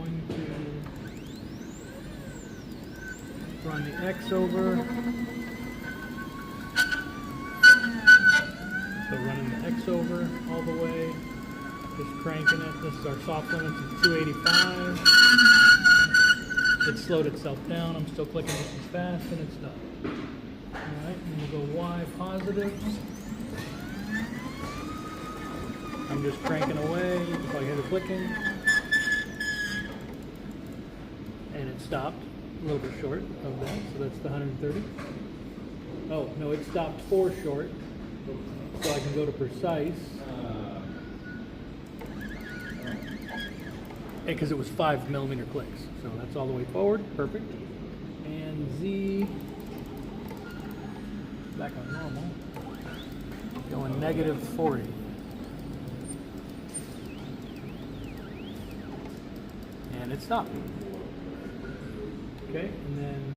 going to run the X over. So running the X over all the way, just cranking it. This is our soft limit to 285. It slowed itself down. I'm still clicking just as fast and it's done. Alright, and we'll go Y positive. I'm just cranking away. You can probably hear the clicking. And it stopped a little bit short of that, so that's the 130. Oh, no, it stopped 4 short. So I can go to precise. Because it was 5 millimeter clicks. So that's all the way forward. Perfect. And Z. Back on normal. Going negative 40. And it stopped. Okay, and then